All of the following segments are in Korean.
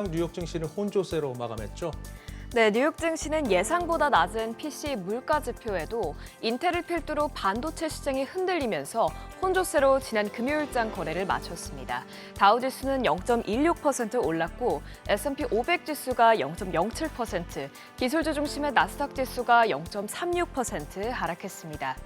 뉴욕 증시는 혼조세로 마감했죠. 네, 뉴욕 증시는 예상보다 낮은 PC 물가 지표에도 인텔을 필두로 반도체 시장이 흔들리면서 혼조세로 지난 금요일장 거래를 마쳤습니다. 다우지수는 0.16% 올랐고 S&P 500 지수가 0.07%, 기술주 중심의 나스닥 지수가 0.36% 하락했습니다.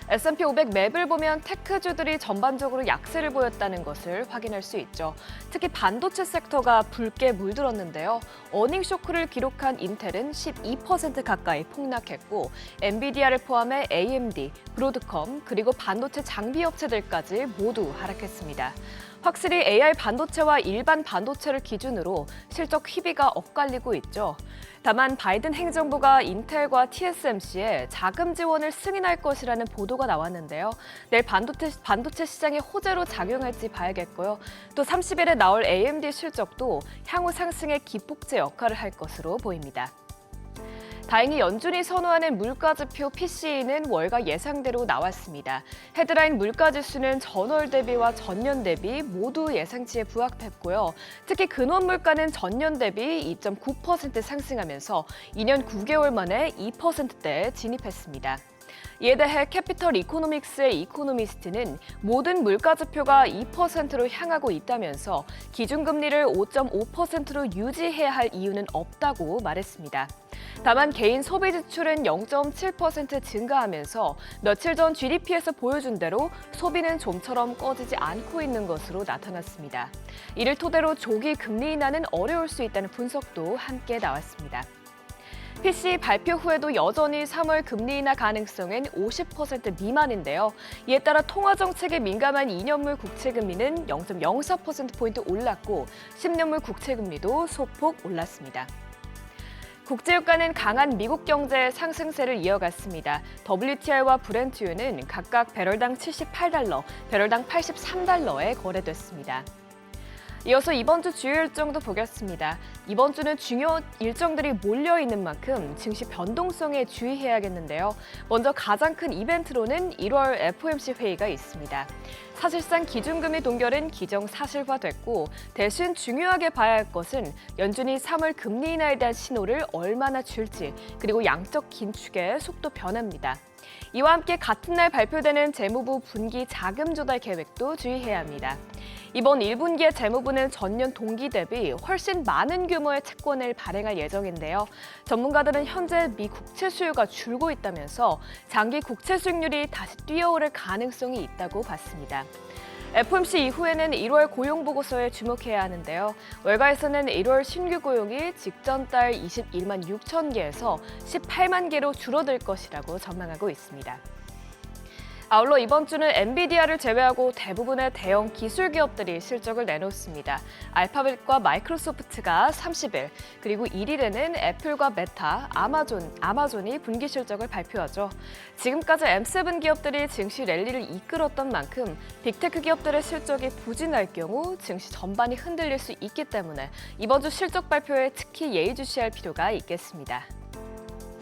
S&P 500 맵을 보면 테크주들이 전반적으로 약세를 보였다는 것을 확인할 수 있죠. 특히 반도체 섹터가 붉게 물들었는데요. 어닝 쇼크를 기록한 인텔은 12% 가까이 폭락했고 엔비디아를 포함해 AMD, 브로드컴, 그리고 반도체 장비 업체들까지 모두 하락했습니다. 확실히 AI 반도체와 일반 반도체를 기준으로 실적 희비가 엇갈리고 있죠. 다만 바이든 행정부가 인텔과 TSMC에 자금 지원을 승인할 것이라는 보도가 나왔는데요. 내일 반도체 시장에 호재로 작용할지 봐야겠고요. 또 30일에 나올 AMD 실적도 향후 상승의 기폭제 역할을 할 것으로 보입니다. 다행히 연준이 선호하는 물가지표 PCE는 월가 예상대로 나왔습니다. 헤드라인 물가지수는 전월 대비와 전년 대비 모두 예상치에 부합했고요. 특히 근원 물가는 전년 대비 2.9% 상승하면서 2년 9개월 만에 2%대에 진입했습니다. 이에 대해 캐피털 이코노믹스의 이코노미스트는 모든 물가지표가 2%로 향하고 있다면서 기준금리를 5.5%로 유지해야 할 이유는 없다고 말했습니다. 다만 개인 소비 지출은 0.7% 증가하면서 며칠 전 GDP에서 보여준 대로 소비는 좀처럼 꺼지지 않고 있는 것으로 나타났습니다. 이를 토대로 조기 금리 인하는 어려울 수 있다는 분석도 함께 나왔습니다. PC 발표 후에도 여전히 3월 금리 인하 가능성은 50% 미만인데요. 이에 따라 통화 정책에 민감한 2년물 국채 금리는 0.04%포인트 올랐고 10년물 국채 금리도 소폭 올랐습니다. 국제유가는 강한 미국 경제의 상승세를 이어갔습니다. WTI와 브렌트유는 각각 배럴당 78달러, 배럴당 83달러에 거래됐습니다. 이어서 이번 주 주요 일정도 보겠습니다. 이번 주는 중요 일정들이 몰려있는 만큼 증시 변동성에 주의해야겠는데요. 먼저 가장 큰 이벤트로는 1월 FOMC 회의가 있습니다. 사실상 기준금리 동결은 기정사실화됐고 대신 중요하게 봐야 할 것은 연준이 3월 금리 인하에 대한 신호를 얼마나 줄지 그리고 양적 긴축의 속도 변화입니다. 이와 함께 같은 날 발표되는 재무부 분기 자금 조달 계획도 주의해야 합니다. 이번 1분기에 재무부는 전년 동기 대비 훨씬 많은 규모의 채권을 발행할 예정인데요. 전문가들은 현재 미 국채 수요가 줄고 있다면서 장기 국채 수익률이 다시 뛰어오를 가능성이 있다고 봤습니다. FOMC 이후에는 1월 고용보고서에 주목해야 하는데요. 월가에서는 1월 신규 고용이 직전 달 21만 6천 개에서 18만 개로 줄어들 것이라고 전망하고 있습니다. 아울러 이번 주는 엔비디아를 제외하고 대부분의 대형 기술 기업들이 실적을 내놓습니다. 알파벳과 마이크로소프트가 30일, 그리고 1일에는 애플과 메타, 아마존이 분기 실적을 발표하죠. 지금까지 M7 기업들이 증시 랠리를 이끌었던 만큼 빅테크 기업들의 실적이 부진할 경우 증시 전반이 흔들릴 수 있기 때문에 이번 주 실적 발표에 특히 예의주시할 필요가 있겠습니다.